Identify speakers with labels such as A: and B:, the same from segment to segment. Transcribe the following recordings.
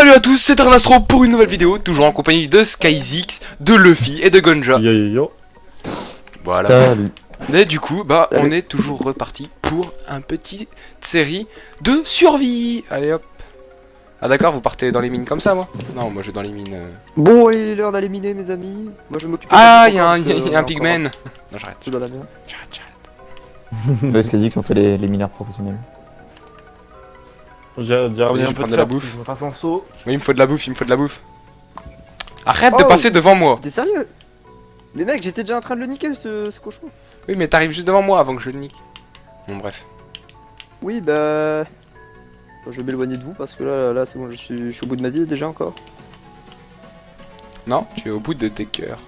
A: Salut à tous, c'est Ernastro pour une nouvelle vidéo, toujours en compagnie de SkyZix, de Luffy et de Gonja.
B: Yo yo yo.
A: Voilà.
C: Salut.
A: Et du coup, bah, on est toujours reparti pour un petit série de survie. Allez hop. Ah d'accord, vous partez dans les mines comme ça, moi? Non, moi je vais dans les mines.
C: Bon, allez, il est l'heure d'aller miner, mes amis. Moi, je vais m'occuper.
A: Ah,
C: de
A: il y a
C: la
A: un pigman. Non, j'arrête.
C: Tout dans la merde.
A: J'arrête.
D: Le Skazix on fait les mineurs professionnels.
B: J'ai remis
A: je
B: un
A: vais
B: peu
A: prendre de la bouffe.
B: Je passe en saut.
A: Oui, il me faut de la bouffe, il me faut de la bouffe. Arrête de
C: Oh.
A: passer devant moi.
C: T'es sérieux? Mais mec, j'étais déjà en train de le niquer, ce cochon.
A: Oui, mais t'arrives juste devant moi avant que je le nique. Bon, bref.
C: Oui, bah. Je vais m'éloigner de vous parce que là c'est bon, je suis au bout de ma vie déjà encore.
A: Non, tu es au bout de tes cœurs.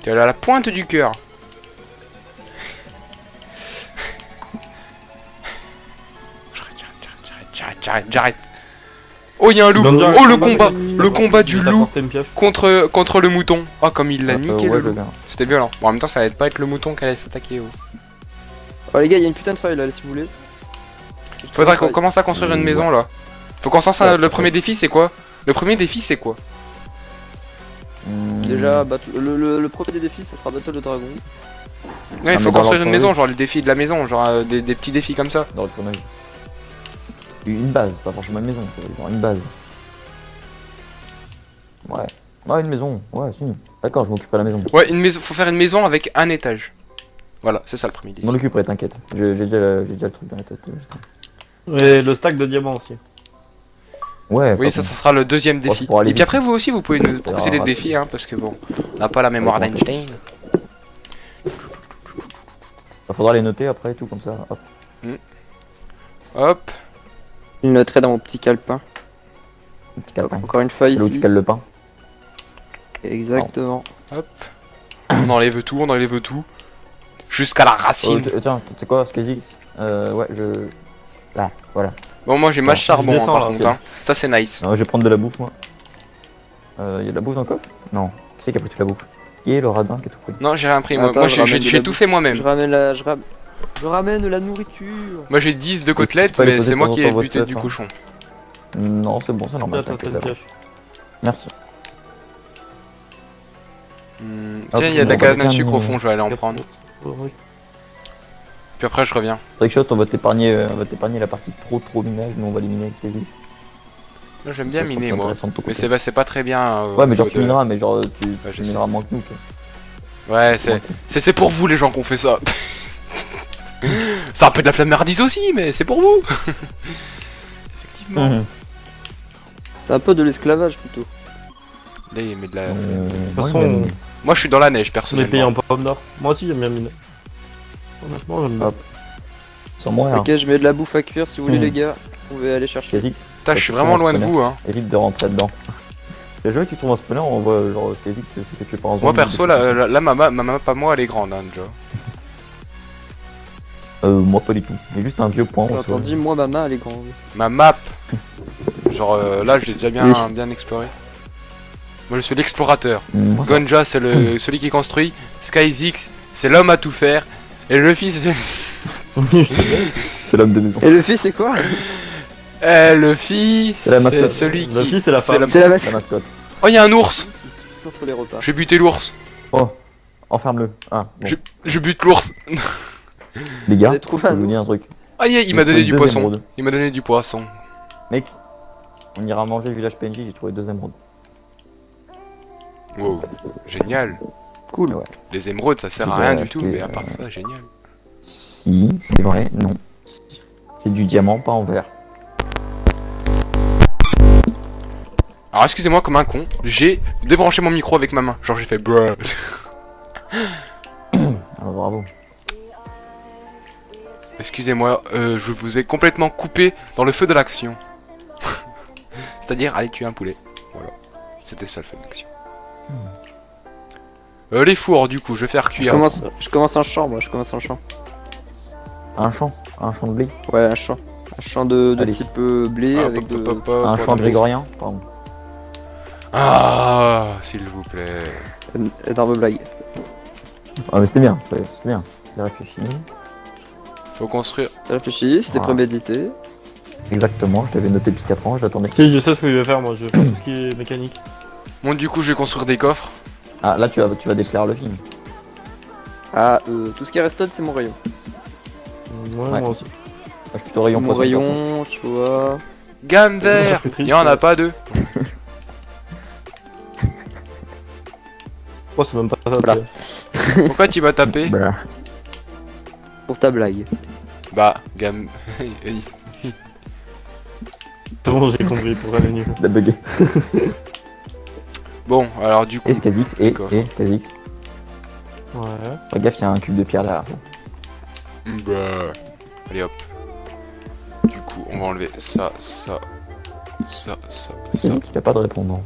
A: Tu es à la pointe du cœur. J'arrête. Oh, il y a un loup.
B: Gonja,
A: Oh,
B: Gonja,
A: le combat du loup
B: Une pioche.
A: contre le mouton. Oh, comme il l'a niqué le
D: ouais, je
A: loup.
D: viens.
A: C'était violent. Bon, en même temps, ça va pas être le mouton qui allait s'attaquer.
C: Oh les gars, il y a une putain de faille là, si vous voulez.
A: Faudrait qu'on commence à construire une maison là. Faut qu'on lance le premier défi, c'est quoi? Le premier défi, c'est quoi?
C: Déjà, le premier des défis, ça sera Battle de Dragon.
A: Ouais, il
D: Ah,
A: faut
D: mais dans
A: construire une
D: l'entreprise.
A: maison, genre le défi de la maison, genre des petits défis comme ça.
D: Dans le tournage. Une base, pas forcément une maison, genre une base. Ouais. Ouais, une maison, ouais, si. D'accord, je m'occupe de la maison.
A: Ouais, une maison, faut faire une maison avec un étage. Voilà, c'est ça le premier
D: Je
A: défi.
D: m'en occuperai, t'inquiète. J'ai déjà le truc dans la tête.
B: Et le stack de diamants aussi.
D: Ouais,
A: Oui, ça sera le deuxième défi.
D: pour aller
A: Et puis
D: vite.
A: après, vous aussi, vous pouvez nous proposer des
D: Alors,
A: défis, hein, parce que bon, on n'a pas la mémoire
D: Ouais,
A: d'Einstein.
D: faudra les noter après et tout, comme ça. Hop.
A: Hop,
C: Je le noterai dans mon petit calepin.
D: Un petit calepin.
C: Encore une faille
D: Là où tu
C: ici.
D: cales le pain.
C: Exactement.
A: on enlève tout. Jusqu'à la racine.
D: Tiens, tu sais quoi, Skazix ouais, je. Là, voilà.
A: Bon, moi j'ai ma charbon,
B: je
A: hein,
B: descends,
A: par
B: là,
A: contre.
B: ok.
A: Hein. Ça, c'est nice.
D: Non, je vais prendre de la bouffe, moi. Y'a de la bouffe dans le coffre? Non. Qui c'est qui a pris toute la bouffe? Qui est le radin qui a tout pris?
A: Non, j'ai rien pris. Moi,
C: Attends,
A: moi
C: je
A: j'ai
C: ramène de la
A: tout
C: bouffe.
A: fait moi-même.
C: Je ramène la nourriture.
A: Moi j'ai 10 de côtelettes,
D: peux pas les
A: mais
D: poser
A: c'est moi
D: de
A: qui
D: temps
A: ai
D: en temps
A: buté
D: votre
A: du
D: chef, hein.
A: cochon.
D: Non, c'est bon, c'est normal.
B: Attends, t'as
D: t'inquiète,
B: une
D: là.
B: pioche.
D: Merci.
A: Tiens, il y a de la
D: on va
A: canne à
D: bien
A: sucre
D: nous-
A: au fond, je vais aller en prendre.
B: Oh, oui.
A: Puis après, je reviens.
D: Trickshot, on va t'épargner la partie trop minage, mais on va l'éliminer avec Skazix.
A: Moi, j'aime bien
D: Ça sera
A: miner,
D: plus
A: moi.
D: intéressant de ton
A: Mais
D: côté.
A: c'est pas très bien.
D: Ouais, mais
A: au
D: genre
A: niveau
D: tu
A: de-
D: mineras, mais genre tu
A: Ouais, je sais.
D: mineras moins que nous. Quoi.
A: Ouais, c'est pour vous les gens qu'on fait ça. C'est un peu de la flammardise aussi, mais c'est pour vous. Effectivement.
D: Mhm.
C: C'est un peu de l'esclavage plutôt.
A: Là, il met de la.
B: toute
D: Ouais,
B: façon,
D: mais-
A: Moi, je suis dans la neige,
B: on est payé
A: personnellement.
B: en pommes d'or. Moi aussi, j'aime bien miner. Honnêtement, j'aime bien.
D: Hop. Sans mourir.
C: Ok, je mets de la bouffe à cuire si vous voulez,
D: Mhm.
C: les gars. Vous pouvez aller chercher.
D: Skazix,
A: Putain, je suis vraiment loin de vous, hein.
D: évite de rentrer dedans. Les jeux qui tournent en spawner, on voit genre Skazix, c'est ce que tu penses.
A: Moi, perso, là, ma map à moi, elle est grande, hein, déjà.
D: Moi pas du tout. Il y a juste un vieux point.
C: J'ai
D: en soi.
C: entendu, moi ma main elle est grande.
A: Ma map. Genre, là, j'ai déjà
C: Oui.
A: bien exploré. Moi, je suis l'explorateur.
D: Moi, ça-
A: Gonja, c'est celui qui construit. SkyZix, c'est l'homme à tout faire. Et Luffy, c'est
D: c'est l'homme de maison.
C: Et le fils c'est quoi?
A: Luffy,
D: C'est la mascotte.
A: celui qui.
B: Luffy, c'est la femme.
C: C'est la
D: La
C: mascotte
D: mascotte.
A: Oh, il y a un ours.
C: qui s'offre les repas.
A: J'ai buté l'ours.
D: Oh, enferme-le. Ah, bon.
A: Je bute l'ours.
D: Les gars,
C: Vous avez
D: je
C: trouvé
D: peux
C: un
D: vous dire un
C: ours
D: truc.
A: Ah, il m'a
D: J'ai
A: donné
D: trouvé
A: du
D: deux
A: poisson.
D: émeraudes.
A: Il m'a donné du poisson.
D: Mec, on ira manger village PNJ, j'ai trouvé 2 émeraudes.
A: Wow, génial.
C: Cool.
D: Ouais.
A: Les émeraudes, ça sert à
D: J'ai
A: rien du
D: acheté,
A: tout, mais à part ça, génial.
D: Si, c'est vrai, non. C'est du diamant, pas en verre.
A: Alors, excusez-moi, comme un con, j'ai débranché mon micro avec ma main. Genre, j'ai fait bruh.
D: Ah, bravo.
A: Excusez-moi, je vous ai complètement coupé dans le feu de l'action. C'est-à-dire, aller tuer un poulet. Voilà. C'était ça le feu de l'action. Les fours, du coup, je vais faire cuire.
C: Je commence un champ, moi, je commence un champ.
D: Un champ de blé.
C: Ouais, un champ. Un champ de
D: Allez.
C: type blé
A: Ah,
C: avec de...
D: Un champ grégorien, pardon.
A: Ah, s'il vous plaît.
C: Énorme blague.
D: Ah mais c'était bien, c'était bien. J'ai réfléchi.
A: Faut construire.
C: T'as réfléchi, c'était
D: Ah.
C: prémédité.
D: Exactement, je l'avais noté depuis 4 ans, j'attendais.
B: Si, je sais ce que je vais faire, moi, je vais faire tout ce qui est mécanique.
A: Bon, du coup, je vais construire des coffres.
D: Ah, là tu vas déclarer le film.
C: Ah, tout ce qui est redstone, c'est mon rayon.
B: Ouais, moi aussi.
D: Moi, je suis plutôt rayon
C: Mon
D: poisson.
C: rayon, tu vois.
A: Gamme vert.
B: fait triste,
A: Il y en a
B: ouais.
A: pas deux.
B: Oh, c'est même pas ça.
C: Voilà.
B: c'est-
A: Pourquoi tu m'as tapé?
D: Bah,
C: Pour ta blague.
A: Bah, gamme.
B: C'est bon, j'ai compris pour aller mieux.
D: la bugué.
A: Bon, alors du coup.
D: Et Skazix,
A: D'accord.
D: et Skazix.
B: Ouais.
D: Fais gaffe, il y a un cube de pierre là.
A: Bah. Allez hop. Du coup, on va enlever ça, ça, ça, ça, ça.
D: Skazix, il a pas de répondant.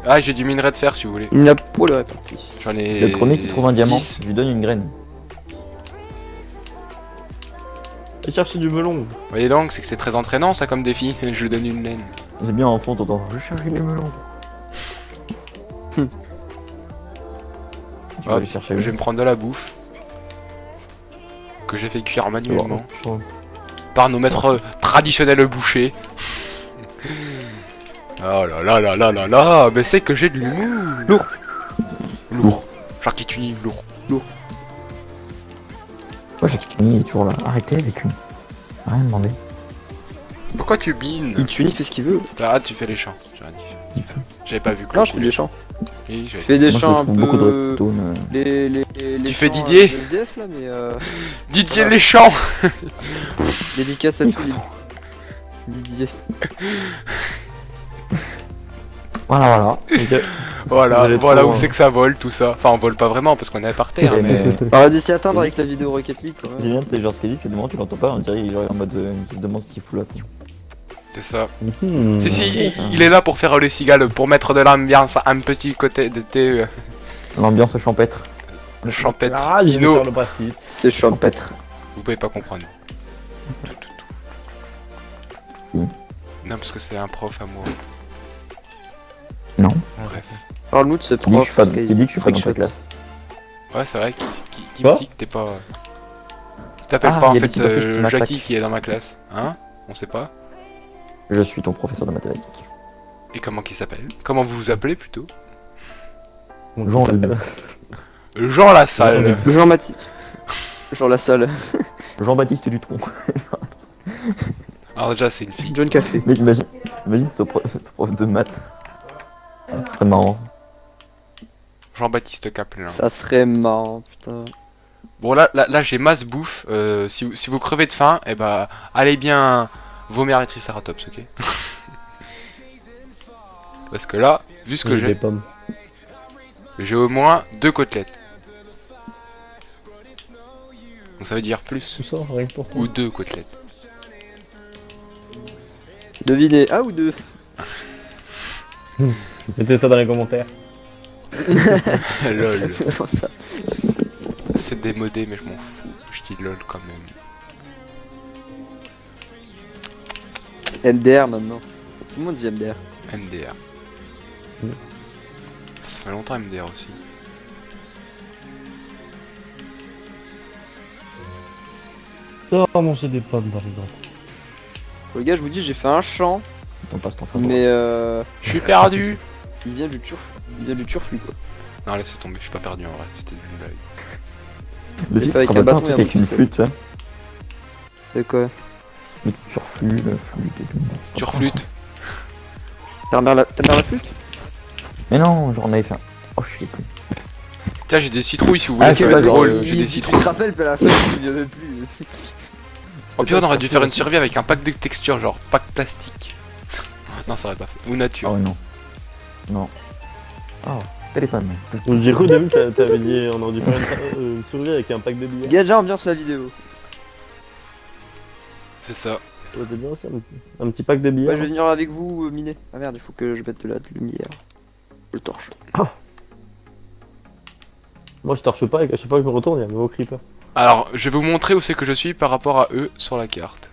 A: Ah, j'ai du minerai de fer si vous voulez.
C: Il a pour le réparti.
A: J'en ai.
D: Le premier qui trouve un diamant,
A: 10.
D: je lui donne une graine.
B: Et chercher du melon.
A: Vous voyez donc, c'est que c'est très entraînant ça comme défi. Je lui donne une laine.
D: J'ai bien en fond, t'entends. Je cherche les melons. Tu vas
A: Hop,
D: aller chercher.
A: je vais me prendre de la bouffe. Que j'ai fait cuire manuellement.
B: Ouais.
A: Par nos maîtres traditionnels bouchers. Oh là là là là là là, mais c'est que j'ai de l'humour.
C: Lourd.
A: Lourd. Charcuterie lourd.
D: Moi j'ai Kikuni, il est toujours là. Arrêtez les culs. Rien demandé.
A: Pourquoi tu mines?
C: Il tue, il fait ce qu'il veut.
A: Ah, tu fais les champs. J'ai rien dit.
D: Il fait.
A: J'avais pas vu que
C: Non,
A: le
C: je fais
A: poulet.
C: des champs.
A: Oui,
C: Je
A: j'avais-
C: fais des
D: Moi,
C: champs
D: je
C: un
D: trouve beaucoup de
C: peu.
D: redstone.
C: Les
A: fais
C: champs,
A: Didier
C: de LDF, là, mais
A: Didier
C: Voilà.
A: les champs.
C: dédicace à tous les. Didier.
D: Voilà.
B: Ok.
A: Voilà,
B: Vous allez
A: voilà
B: trop,
A: où c'est que ça vole tout ça. Enfin, on vole pas vraiment parce qu'on est par terre, mais.
C: On va d'ici atteindre avec la vidéo Rocket League quand
D: C'est
C: même.
D: bien, c'est genre Skazix, c'est le moment où tu l'entends pas, on dirait qu'il est en mode. Il se demande s'il fout là.
A: C'est ça.
B: Hmm.
A: Si, si,
D: ouais,
A: il est là pour faire le cigale, pour mettre de l'ambiance, un petit côté de thé
D: L'ambiance champêtre.
A: champêtre.
B: Ah, je vais
A: Ino.
B: faire le pastis.
C: C'est champêtre.
A: Vous pouvez pas comprendre.
D: Hmm.
A: Non, parce que c'est un prof à moi.
D: Non.
A: Bref.
C: Parle-nous de ce
D: Qui dit que je suis pas,
C: prof.
D: qui dit que je suis pas dans ta classe.
A: Ouais, c'est vrai, qui me
B: Quoi
A: dit que t'es pas. Tu t'appelles
D: Ah,
A: pas en
D: il y a
A: fait
D: des petits qui m'attaquent.
A: Jackie qui est dans ma classe. Hein? On sait pas.
D: Je suis ton professeur de mathématiques.
A: Et comment qu'il s'appelle? Comment vous vous appelez plutôt?
D: Jean
A: Jean Lassalle.
C: Jean-Mathis. Jean Lassalle.
D: Jean-Baptiste Dutronc.
A: Alors déjà, c'est une fille.
C: John Café.
D: Mec, imagine ce prof de maths. Ce serait marrant.
A: Jean-Baptiste Caplin.
C: Ça serait marrant, putain.
A: Bon, là j'ai masse bouffe. Si vous crevez de faim, eh bah, allez bien vomir les triceratops, ok? Parce que là, vu ce que
B: Des
A: j'ai,
B: pommes.
A: j'ai au moins 2 côtelettes. Donc ça veut dire plus.
B: Tout ça, rien que pour toi.
A: Ou 2 côtelettes.
C: Devinez, un ou deux.
B: Mettez ça dans les commentaires.
A: Lol.
C: C'est ça.
A: C'est démodé, mais je m'en fous. Je dis lol quand même.
C: MDR maintenant. Tout le monde dit MDR.
A: MDR.
B: Mm.
A: Ça fait longtemps MDR aussi.
B: Oh, manger des pommes par exemple.
C: Les gars, je vous dis, j'ai fait un champ,
D: Ton passe-temps favori.
C: mais
A: Je suis perdu.
C: il vient du turf. Il vient du turf, lui, quoi.
A: Non, laissez tomber, je suis pas perdu en vrai, c'était une blague.
D: Le
C: fait
D: fils
C: avec
D: se
C: un
D: rappelle pas un
C: bâton
D: truc
C: et un
D: avec une
C: pistolet.
D: flûte, ça.
C: C'est quoi?
D: Mais tu reflutes, flûte et tout.
A: Tu reflutes.
C: Ta mère la flûte?
D: Mais non, j'en avais fait un. Oh, je sais plus.
A: Tiens, j'ai des citrouilles si vous voulez,
D: Ah,
A: ça
D: c'est
A: va être
D: pas
A: drôle.
D: grave.
A: J'ai des
C: Tu
A: citrouilles.
C: te rappelles, mais à la fin, il y avait plus.
A: Au pire, on aurait dû faire une survie avec un pack de textures, genre pack plastique. Non, ça aurait pas fait. Ou
D: Ah
A: nature.
D: ouais, non. Non. Oh, téléphone.
B: J'ai cru début que t'avais dit on aurait dû faire une survie avec un pack de billets.
C: Gadget ambiance la vidéo.
A: C'est ça.
B: C'était bien ça, un petit pack de billets.
C: Ouais, je vais venir avec vous miner. Ah merde, il faut que je mette de la lumière. Le torche.
B: Moi je torche pas et à chaque fois que je me retourne, il y a un nouveau creeper.
A: Alors, je vais vous montrer où c'est que je suis par rapport à eux sur la carte.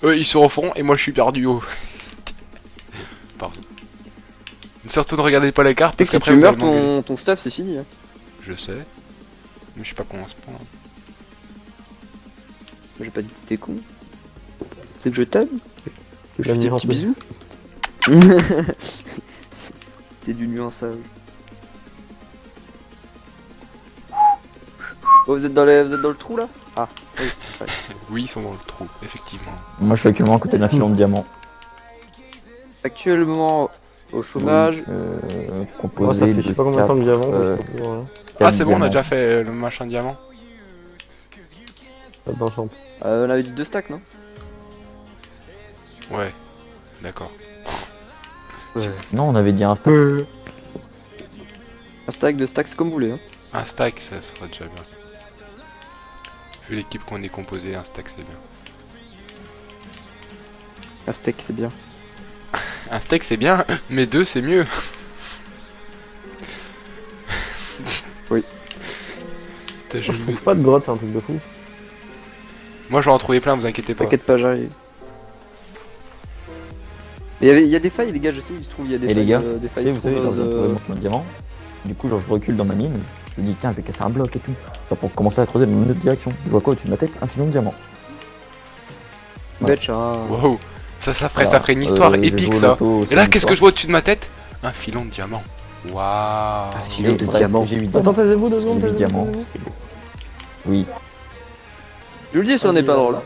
A: Eux, ils sont au fond et moi, je suis perdu haut. Pardon. Surtout ne regardez pas la carte
C: Dès
A: parce
C: que si
A: qu'après
C: tu
A: vous
C: meurs,
A: allez m'engueuler.
C: ton stuff c'est fini. Hein.
A: Je sais. Mais je suis pas con à ce point.
C: Moi, j'ai pas dit que t'étais con. C'est que je t'aime. Que je
B: La
C: fais des
B: nuance
C: petits bisous. C'est du nuançage. Oh, vous êtes dans le trou là? Ah, oui. Ouais.
A: Oui, ils sont dans le trou, effectivement.
D: Moi, je suis actuellement à côté d'un filon de diamant.
C: Actuellement au chômage.
D: Donc,
B: Moi, ça
D: composé
B: fait
D: de
B: je sais pas combien de temps que j'avance.
D: euh,
B: Voilà.
A: Ah, c'est bon, on a
D: diamants.
A: déjà fait le machin diamant.
B: Ça t'enchante.
C: On avait dit 2 stacks, non?
A: Ouais, d'accord.
D: Non, on avait dit un stack.
C: Un stack, 2 stacks, c'est comme vous voulez. Hein.
A: Un stack, ça sera déjà bien. Vu l'équipe qu'on est composé, un stack c'est bien.
C: Un steak, c'est bien.
A: Un steak c'est bien, mais 2 c'est mieux.
C: Oui.
A: Putain,
B: Je trouve pas de grotte, c'est un truc de fou.
A: Moi je vais en trouver plein, vous inquiétez pas.
C: T'inquiète pas, j'arrive. Il y a des failles, les gars, je sais où ils se trouvent. Il y a des
D: Et
C: failles,
D: les gars,
C: des
D: tu
C: failles
D: sais, vous savez, genre,
C: trouveuses,
D: j'ai trouvé mon chemin de diamant. Du coup, genre, je recule dans ma mine. Je me dis, tiens, je vais casser un bloc et tout. Genre, pour commencer à creuser dans une autre direction. Je vois quoi au-dessus de ma tête? Un filon de diamant.
C: Betcha.
A: Wow, ça ferait,
D: Voilà.
A: une histoire
D: J'ai
A: épique
D: joué au
A: ça.
D: loto,
A: Et là,
D: c'est
A: qu'est-ce
D: une
A: que je vois au-dessus de ma tête? Un filon de diamant. Waouh.
C: filon de
D: histoire.
C: diamant.
D: J'ai 8
B: Attends,
D: diamants.
B: taisez-vous 2
D: J'ai
B: secondes,
D: 8
B: taisez-vous.
D: diamants.
B: taisez-vous.
D: C'est beau. Oui.
C: Je vous le dis si on n'est pas drôle.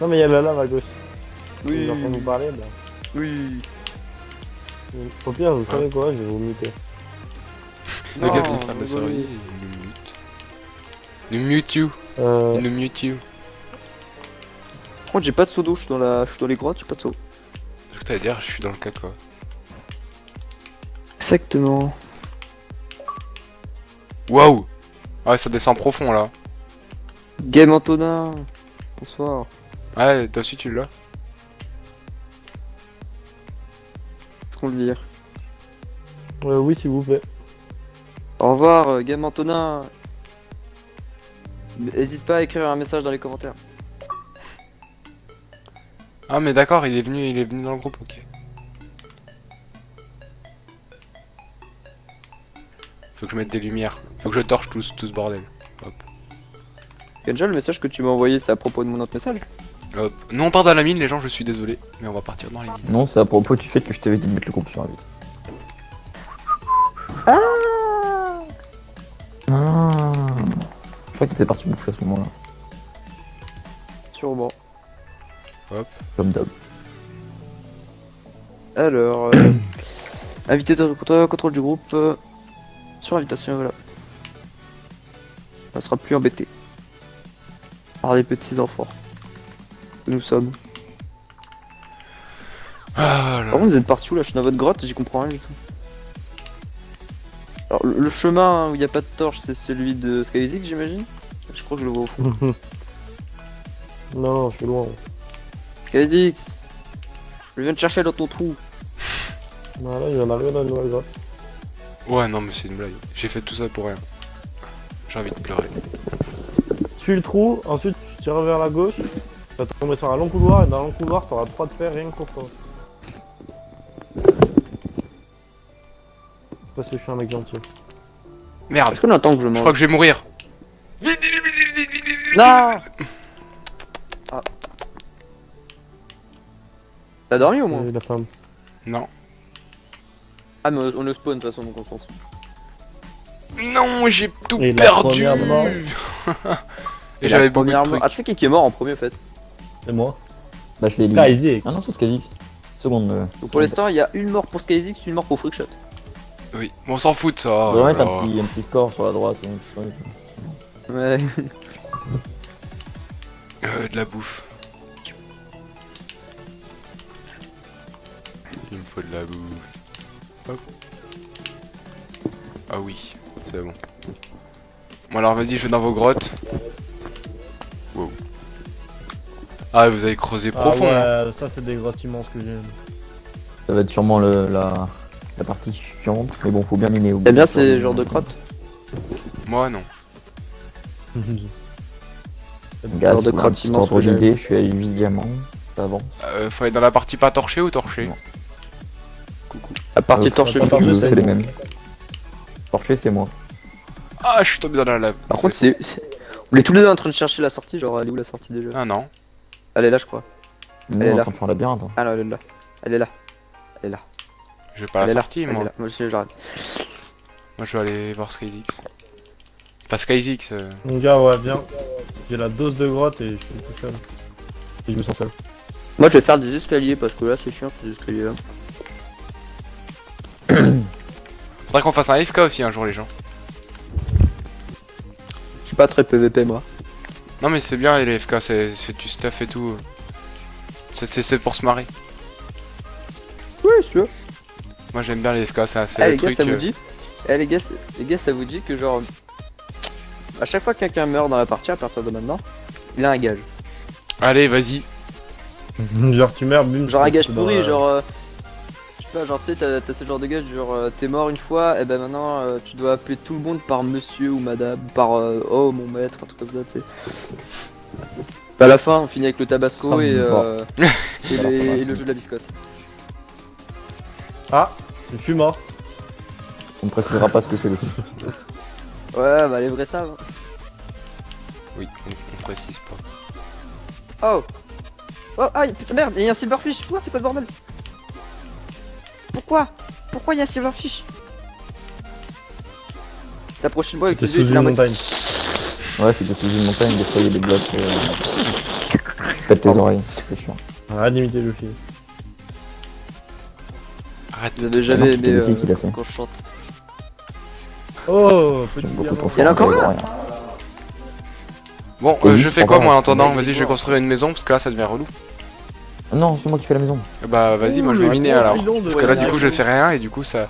B: Non, mais il y a la lave à gauche.
C: Oui.
B: Vous entendez nous parler, bah.
C: Oui.
B: Au pire, vous savez quoi, je vais vous muter.
A: Le
C: Non,
A: gars vient de faire de la
C: oui.
A: survie, il nous mute. Il nous mute you.
C: Par contre, j'ai pas de seau d'eau, je suis dans les grottes, j'ai pas de seau.
A: Je crois que t'allais dire, je suis dans le caca.
C: Exactement.
A: Waouh. Ouais, ça descend profond là.
C: Game Antonin. Bonsoir.
A: Ouais, toi aussi tu l'as.
C: Est-ce qu'on le vire?
B: Oui, s'il vous plaît.
C: Au revoir, Game Antonin. N'hésite pas à écrire un message dans les commentaires.
A: Ah mais d'accord, il est venu dans le groupe, ok. Faut que je mette des lumières. Faut que je torche tout ce bordel. Hop.
C: Kenja, le message que tu m'as envoyé, c'est à propos de mon autre message?
A: Hop. Nous on part dans la mine les gens, je suis désolé. Mais on va partir dans les mines.
D: Non, c'est à propos du fait que je t'avais dit de mettre le groupe sur invite.
C: Ah
D: Je crois que t'étais parti bouffer à ce moment-là.
C: Sûrement.
D: Comme d'hab.
C: Alors, invité de contrôle du groupe sur invitation, voilà. On sera plus embêté par les petits enfants que nous sommes.
A: Ah là.
C: Par contre, vous êtes parti où là? Je suis dans votre grotte, j'y comprends rien du tout. Alors, le chemin où il n'y a pas de torche, c'est celui de Skyzik, j'imagine? Je crois que je le vois au fond.
B: Non, je suis loin.
C: Skysix, je viens te chercher dans ton trou.
B: Voilà, il y en a rien dans une nouvelle grotte.
A: Ouais non mais c'est une blague. J'ai fait tout ça pour rien. J'ai envie de pleurer.
B: Suis le trou, ensuite tu tires vers la gauche. Tu vas tomber sur un long couloir et dans le long couloir, t'auras 3 de fer rien que pour toi. Parce que je suis un mec gentil.
A: Merde,
C: Est-ce qu'on attend que je
A: je
C: mange?
A: crois que je vais mourir.
C: Non. Ah. T'as dormi au moins?
B: La femme.
A: Non.
C: Ah mais on le spawn de toute façon donc on s'en fout.
A: Non, j'ai tout
B: Et la
A: perdu.
B: première mort.
A: Et j'avais beaucoup de
C: premièrement...
A: trucs.
C: Ah tu sais qui est mort en premier en fait?
B: C'est moi.
D: Bah, c'est lui.
B: Skyzik.
D: Ah non, c'est Skazix. Seconde.
C: Donc pour l'instant il y a une mort pour Skysix, une mort pour Freakshot.
A: Oui, bon, on s'en fout de ça.
D: On
A: oh
D: devrait
A: là
D: mettre
A: là.
D: un petit score sur la droite.
C: Ouais.
A: De la bouffe. Il me faut de la bouffe. Hop. Ah oui, c'est bon. Bon alors vas-y, je vais dans vos grottes. Wow. Ah vous avez creusé profond. hein.
B: ouais, ça c'est des grottes immenses que j'ai.
D: Ça va être sûrement la partie chiante. Mais bon, faut bien miner.
C: T'aimes bien ces genres de crottes?
A: Moi non.
D: Gars,
C: Genre de
D: si vous
C: crotte
D: avez un
C: immense
D: petit ordre
C: que j'aime.
D: d'idée, je suis à 8 diamants. Ça avance.
A: Faut aller dans la partie pas torchée ou torchée?
D: Non.
C: La partie torchée,
B: pas
C: je
B: torchée,
C: trouve.
B: c'est
D: c'est les
B: bon.
D: mêmes. Torché, c'est moi.
A: Ah je suis tombé dans la lave.
C: Par contre on est tous les deux en train de chercher la sortie, genre elle est où la sortie déjà?
A: Ah non.
C: Elle est là je crois.
D: Nous,
C: Elle est
D: on est en
C: là.
D: train de faire un labyrinthe. Hein.
C: Ah non, elle est là. Elle est là. Elle est là.
A: Je vais pas à
C: Elle
A: la
C: est là.
A: sortie,
C: Elle est
A: moi.
C: là. Moi aussi, j'arrête.
A: Moi, je vais aller voir SkyZix. Pas SkyZix.
B: Mon gars, ouais, viens. J'ai la dose de grotte et je suis tout seul. Et je me sens seul.
C: Moi, je vais faire des escaliers parce que là, c'est chiant ces escaliers là.
A: Faudrait qu'on fasse un FK aussi un jour, les gens.
C: Je suis pas très PVP moi.
A: Non, mais c'est bien, les FK, c'est du stuff et tout. C'est pour se marrer.
C: Oui, si tu veux.
A: Moi, j'aime bien les FK, c'est
C: Eh
A: le
C: les gars,
A: truc.
C: ça vous dit les gars, ça vous dit que genre à chaque fois que quelqu'un meurt dans la partie à partir de maintenant, il a un gage.
A: Allez, vas-y.
B: Genre, tu meurs, bim.
C: Genre un
B: tu
C: gage
B: passes dans
C: pourri,
B: la-
C: genre je sais pas, genre tu sais, t'as ce genre de gage, genre t'es mort une fois, et ben maintenant tu dois appeler tout le monde par monsieur ou madame, par oh mon maître, un truc comme ça, tu sais. À la fin, on finit avec le tabasco
D: Ça
C: et,
D: me
C: et le jeu de la biscotte.
B: Ah, je suis mort.
D: On ne précisera pas ce que c'est le truc.
C: Ouais, bah les vrais savent.
A: Oui, on précise pas.
C: Oh oh aïe, putain merde, il y a un silverfish. Quoi, c'est quoi ce bordel? Pourquoi il y a un silverfish? S'approche de moi avec
B: T'es
C: les yeux
B: sous
C: et
B: une montagne.
D: Ouais, c'était sous une montagne, des fois il y a des blocs. Tu pètes tes oreilles, c'est chiant.
B: Arrête d'imiter Luffy.
A: Arrête.
C: Vous avez
D: non,
C: jamais
D: c'était
C: aimé
D: Luffy qui l'a fait.
C: quand je chante.
B: Oh, petit
D: J'aime beaucoup
B: diamant.
D: ton
C: Il y en a encore
D: chant,
C: un
A: Bon,
D: Vas-y,
A: je fais
D: prends
A: quoi
D: pas,
A: moi en
D: hein.
A: attendant?
B: Ouais,
A: Vas-y, je vais construire une maison parce que là ça devient relou.
D: Non, c'est moi qui fais la maison.
A: Bah vas-y, moi je vais
B: le
A: miner
B: gros
A: alors.
B: filon de
A: Parce que là du
B: Valérian.
A: coup je fais rien et du coup ça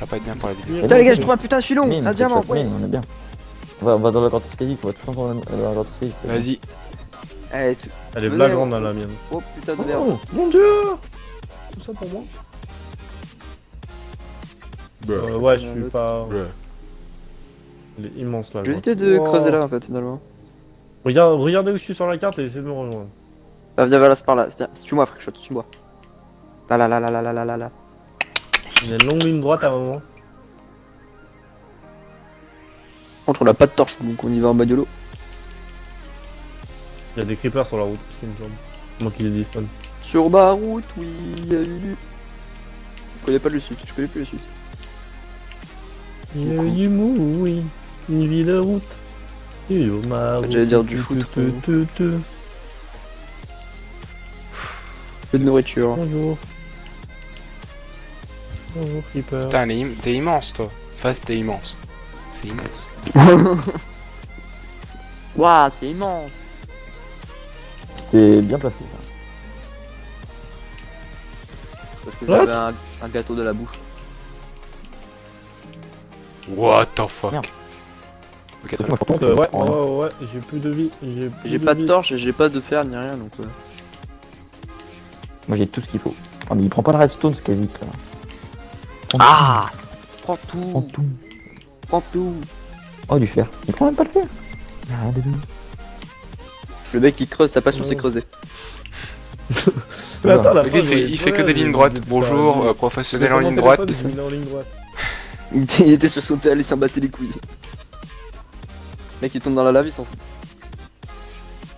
A: va pas être bien pour la vidéo.
C: Putain les gars, je trouve un putain de filon,
D: Mine,
C: un
D: c'est
C: diamant,
D: chouette,
C: ouais.
D: mine, on est bien. On va dans la grotte escalier, on va tous ensemble dans la grotte escalier. c'est
A: Vas-y.
C: Eh,
B: Elle est
C: Venez,
B: blague
C: on-
B: grande la mienne.
C: oh putain de merde.
B: Oh, mon dieu. Tout ça pour moi. Ouais, je suis pas. Il est immense là.
C: Je vais éviter de
B: Wow.
C: creuser là en fait finalement.
B: Regardez où je suis sur la carte et essayez de me rejoindre.
C: Ah, viens, là, c'est par là. Viens, suis-moi, frère, suis-moi. Là.
B: Il y a une longue ligne droite à un moment.
C: Contre, on a pas de torche, donc on y va en mode YOLO.
B: Il y a des creepers sur la route, ce qui me semble. C'est moi qui les dispawn.
C: Sur ma route, oui, Lulu. Je connais pas le sud, je connais plus le sud.
B: Il y a du mou, oui. Une vie de route. Yo, ma route.
C: J'allais dire du foot,
B: tu.
C: Peu de nourriture.
B: Bonjour. Bonjour, creeper.
A: Putain, t'es immense toi. Enfin, t'es immense. C'est immense.
C: Waouh, c'est immense.
D: C'était bien placé ça.
C: Parce que
B: What
C: j'avais un gâteau de la bouche.
A: What the fuck.
D: Merde.
A: Ok,
D: Moi, je pense que
B: Ouais, j'ai plus de vie.
C: J'ai pas de torche et j'ai pas de fer ni rien donc.
D: Moi j'ai tout ce qu'il faut. Ah, mais il prend pas le redstone ce Kha'Zix là.
C: Ah Prends
D: Prends
C: tout,
D: tout.
C: prends tout.
D: Oh, du fer. Il prend même pas le fer. Ah, de lui.
C: Le mec il creuse, sa passion c'est creuser.
B: Mais attends, à la
A: Ok,
B: fin,
A: il fait que des lignes droites. Bonjour, professionnel en ligne droite.
B: Il est en ligne droite.
C: Il était sur son tel, il s'en battait les couilles. Le mec il tombe dans la lave, il s'en fout.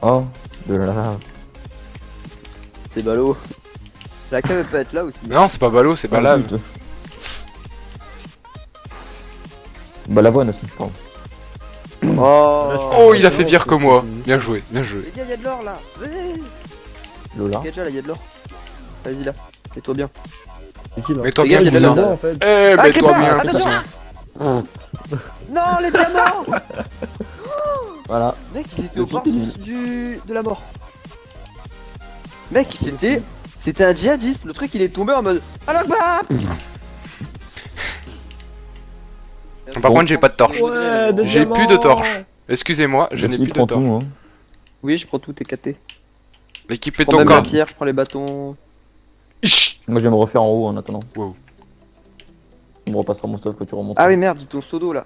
D: Oh, de la lave.
C: C'est ballot. La cave elle peut être là aussi.
A: Non, c'est pas ballot, c'est pas
D: Ah,
A: lave.
D: zut. Bah, l'avoine aussi, pardon.
C: Oh,
B: Là, je suis-
A: Oh, il a fait pire que moi. Bien joué, bien joué.
C: Les gars, y'a de l'or là.
D: Lola.
C: Gadja là, y'a de l'or. Vas-y là, mets-toi bien.
B: C'est qui là
A: Mets-toi
C: Les gars,
A: bien,
C: il y a de la
A: cousin.
C: merde.
B: en fait.
A: Eh,
C: Ah,
A: mets-toi
C: Creeper,
A: bien,
C: attention.
A: cousin.
C: Non, les diamants.
D: Voilà.
C: Mec, il était
D: Le
C: au bord
D: fit
C: de la mort. Mec, c'était un djihadiste. Le truc, il est tombé en mode Allah Akbar.
A: Par contre, j'ai pas de torche.
B: Ouais, des
A: J'ai
B: diamants.
A: plus de torche. Excusez-moi, je n'ai
D: Merci,
A: plus de
D: prends
A: torche.
D: tout, hein.
C: Oui, je prends tout, t'es caté.
A: Équipez
C: Je prends
A: ton
C: même la
A: corps.
C: pierre, je prends les bâtons.
A: Ish.
D: Moi je vais me refaire en haut en attendant.
A: Wow.
D: On me repassera mon stuff quand tu remontes.
C: Ah oui, merde, j'ai ton seau d'eau là.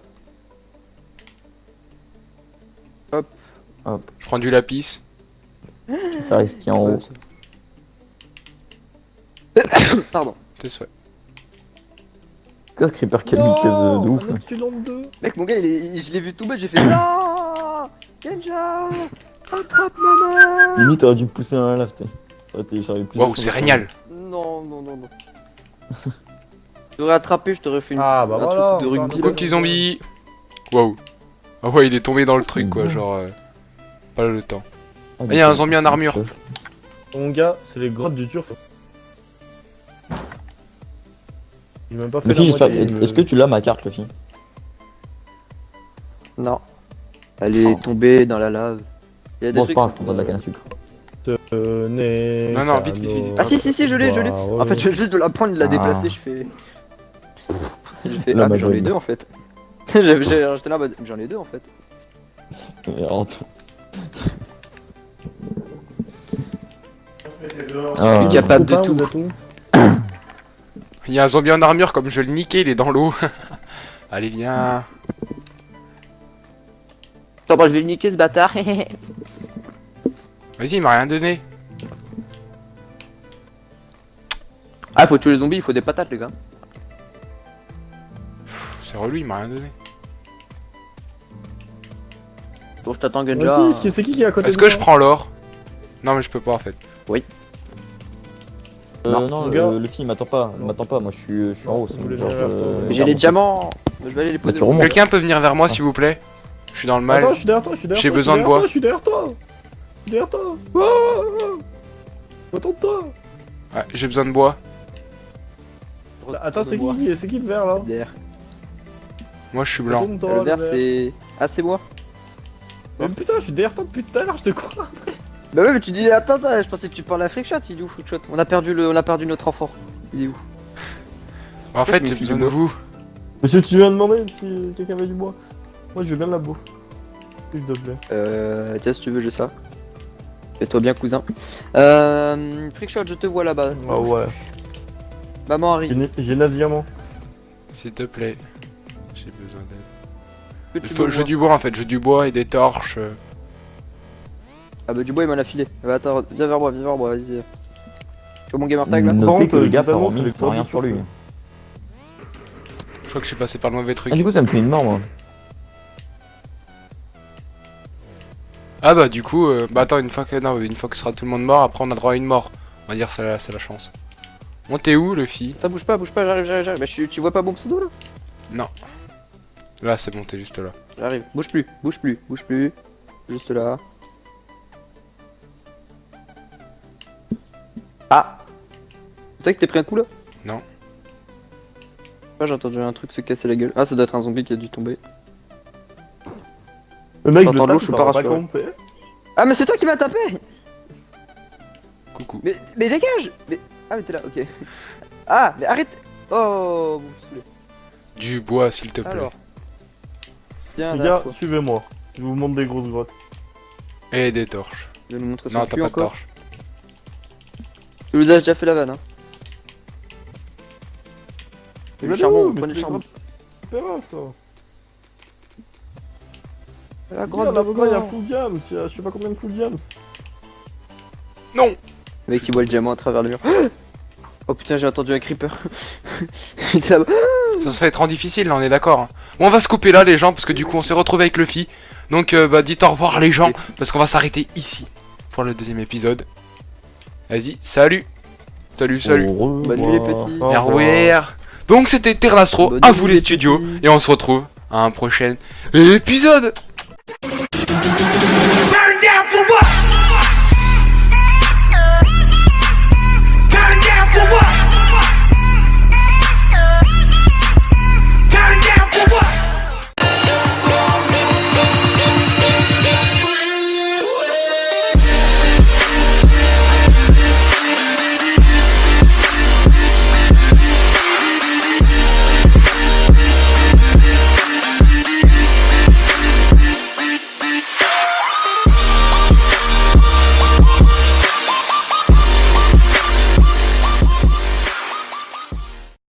A: Je prends du lapis.
D: Je vais faire ce qui est en haut.
C: Pardon.
A: Tes souhaits.
D: Qu'est-ce que Creeper kamikaze de ouf.
B: Un Epsilon 2.
C: Mec, mon gars, je l'ai vu tomber, j'ai fait non. Genja, attrape maman.
D: Limite t'aurais dû me pousser dans la lave, t'es. j'aurais plus
A: Waouh, c'est génial.
C: Non, non, non, non. Je t'aurais attrapé, je t'aurais fait une...
B: Ah, bah
C: un
B: voilà,
C: truc de rugby.
A: Coucou
C: là.
A: petit zombie. Waouh. Ah ouais, il est tombé dans le truc quoi, genre... pas le temps. Ah, il y a un zombie en armure.
B: Mon gars, c'est les grottes du turf. J'ai même pas fait
D: Luffy,
B: la
D: j'espère.
B: moitié,
D: Est-ce que tu l'as ma carte, Luffy?
C: Non. Elle est tombée dans la lave. Il y a des
D: Bon, c'est
C: trucs...
D: pas grave, je prendrai de la canne à sucre.
A: Non, non, vite, vite, vite.
C: Ah si, si, si, je l'ai, je l'ai. En fait, je viens juste de la prendre, de la
D: Ah.
C: déplacer, je fais... J'ai fait,
D: La
C: ah mais j'en ai
D: Madeleine.
C: deux en fait. J'étais là, en mode, j'en ai deux en fait.
D: Alors,
C: Je suis capable de
B: Copain,
C: tout.
B: vous êtes où?
A: Il y a un zombie en armure, comme je le niquais, il est dans l'eau. Allez, viens.
C: Attends, moi je vais le niquer ce bâtard.
A: Vas-y, il m'a rien donné.
C: Ah, faut tuer les zombies, il faut des patates, les gars.
A: C'est relou, il m'a rien donné.
C: Bon, je t'attends, Genja.
B: Vas-y, c'est qui est à côté
A: Est-ce
B: de
A: que
B: moi
A: je prends l'or? Non, mais je peux pas en fait.
D: non,
B: mon gars.
D: Luffy, il m'attend pas, moi je suis en haut.
B: Vous voulez
D: genre,
B: venir vers toi.
C: J'ai les diamants. Je vais aller les
D: Bah,
C: poser.
D: tu remontes.
A: Quelqu'un peut venir vers moi s'il vous plaît? Je suis dans le mal.
B: Attends, je suis derrière toi, je suis derrière
A: J'ai
B: toi.
A: besoin de bois.
B: Je suis derrière toi. Je suis derrière toi. Oh, attends de toi.
A: Ouais, j'ai besoin de bois.
B: Attends, c'est qui le vert là?
C: Derrière.
A: Moi je suis blanc.
B: Retourne-toi,
C: Le vert,
B: vert.
C: c'est. Ah, c'est moi.
B: Mais putain, je suis derrière toi depuis tout à l'heure, je te crois.
C: Bah ouais, mais tu dis, attends, attends, je pensais que tu parlais à Freakshot. Il est où Freakshot? On a perdu notre enfant. Il est où?
A: En fait,
C: mais
A: j'ai
C: je
A: besoin
C: suis
A: de vous.
B: Monsieur, tu viens de demander si quelqu'un veut du bois. Moi, je veux bien de la bouffe. S'il te plaît.
C: Tiens, si tu veux, j'ai ça. Fais-toi bien, cousin. Freakshot, je te vois là-bas.
B: Ah ouais.
C: Maman arrive.
B: J'ai 9 diamants.
A: S'il te plaît. J'ai besoin d'aide.
C: Que tu
A: Il faut
C: me
A: je veux
C: vois.
A: du bois en fait, je veux du bois et des torches.
C: Ah bah du bois il m'en a filé. Bah attends, viens vers moi, vas-y. Tu vois mon gamer tag là?
B: Par
D: Notez
B: contre,
D: que le
B: je
D: gars
B: vous
D: par
B: annonce,
D: mine,
B: les
D: ça n'a rien
B: produits
D: sur lui.
B: turfs.
A: Je crois que je suis passé par le mauvais truc.
D: Ah, du coup, ça me fait une mort, moi.
A: Ah bah du coup, bah attends, une fois que sera tout le monde mort, après on a droit à une mort. On va dire c'est la chance. Bon, t'es où, Luffy?
C: Attends, bouge pas, j'arrive. Bah tu vois pas mon pseudo là?
A: Non. Là, c'est bon, t'es juste là.
C: J'arrive. Bouge plus. Juste là. Ah! C'est toi qui t'es pris un coup là?
A: Non.
C: Ah, j'ai entendu un truc se casser la gueule. Ah, ça doit être un zombie qui a dû tomber.
B: Le mec,
C: J'entends
B: je le
C: l'eau,
B: tape,
C: je suis
B: ça
C: pas
B: rend pas
C: rassuré.
B: compte, tu sais.
C: Ah, mais c'est toi qui m'as tapé!
A: Coucou.
C: Mais dégage! Mais. Ah, mais t'es là, ok. Ah, mais arrête! Oh, vous me saoulez.
A: Du bois, s'il te plaît.
C: Alors. Viens,
B: Les
C: derrière
B: gars,
C: toi.
B: suivez-moi. Je vous montre des grosses grottes.
A: Et des torches.
C: Je vais nous montrer son
A: Non, t'as
C: cul
A: pas de
C: encore.
A: torches.
C: Je vous ai déjà fait la vanne, hein. Et le
B: Mais
C: charbon,
B: non, mais
C: prenez le
B: c'est
C: charbon.
B: C'est pas ça.
C: La
B: Regarde,
C: grotte
B: là-bas, il y a
C: de
B: full diams. Il y a je sais pas combien de full diams.
A: Non.
C: Le mec il voit le diamant à travers le mur. Oh putain, j'ai entendu un creeper. Il était là-bas.
A: Ça se fait être difficile, là, on est d'accord. Hein. Bon, on va se couper là, les gens, parce que du coup, on s'est retrouvé avec Luffy. Donc, bah, dites au revoir, les gens, parce qu'on va s'arrêter ici pour le deuxième épisode. Vas-y, salut. Salut.
D: Au
C: Bonne nuit les
D: revoir.
C: petits.
B: Au
A: Au
B: revoir.
A: revoir. Donc, c'était Terrastro,
C: Bonne
A: à
C: nuit,
A: vous les
C: les
A: studios,
C: petits.
A: et on se retrouve à un prochain épisode.
E: Turn down for what?